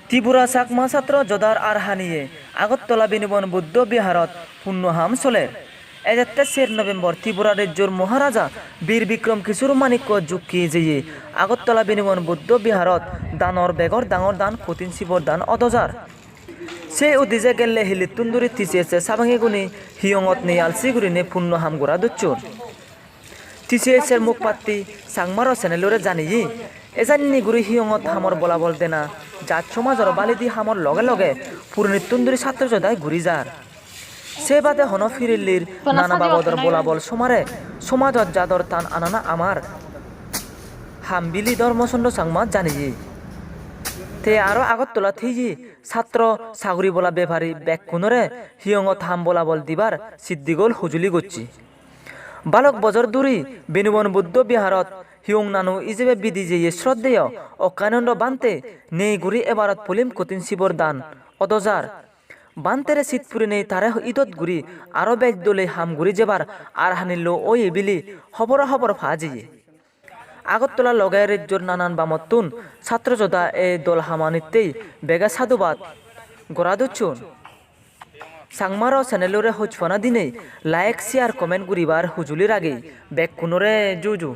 ত্রিপুরা চাকমা ছাত্র জদার আর হানিয়ে আগরতলা বিনিবন বুদ্ধ বিহারত পুণ্যহাম চলে 4 নভেম্বর ত্রিপুরা রাজ্যর মহারাজা বীর বিক্রম কিশোর মানিক্য যুক্কি যেয়ে আগরতলা বিনিবন বুদ্ধ বিহারত দানর বেগর ডাঙর দান কঠিন শিবর দান অদজার সে উদিজে গেলে হিলি তুন্দুরি তিসিয়েছে সাবাঙি গুনি হিয়ঙত নে আলসিগুড়ি নে পুণ্যহাম গোড়া দুচ্চুন টিসিএসের মুখপাত্তি সাংমার চ্যানেলরে জানিয়ে এজানি গুরি হিয়ঙত হামর বলাবল দেনা জাত সমাজর বালিদি হামর লগে লগে পুরনি তুন্দুরি ছাত্র জদায় ঘুরি যার সে বাদে হন ফিরিল্লির নানা বাবদর বলাবল সমারে সমাজত জাদর টান আনানা আমার হামবিলি ধর্মচন্দ সাংমা জানিয়ে তে আরো আগরতলা থিজি ছাত্র সাগুরি বলা বেভারি ব্যাক কুনরে হিয়ঙত হাম বলাবল দিবার সিদ্দিগোল হুজুলি গচ্ছি বালক বজর দূরি বেনুবন বুদ্ধ বিহারত হিয়ং নানু ইজেবে বিধি যে শ্রদ্ধেয় অকানন্দ বান্তে নেই গুরি এবারত পুলিম কঠিন শিবর দান অদজার বান্তেরে শীতপুরি নেই তারে ঈদত গুরি আরো বেজ দোলে হাম গুরি যেবার আর হানিল ওই বিলি হবর হবর ফাজিয়ে আগরতলা লগায় রাজ্যর নানান বামত্তুন ছাত্রযোদ্ধা এই দল হামানিতেই বেগা সাধুবাদ গড়াদুচ্ছুন সাংমার চ্যানেলরে হুজফনা দিনে লাইক শেয়ার কমেন্ট করিবার হুজুলির আগে ব্যাক কুনরে জুজু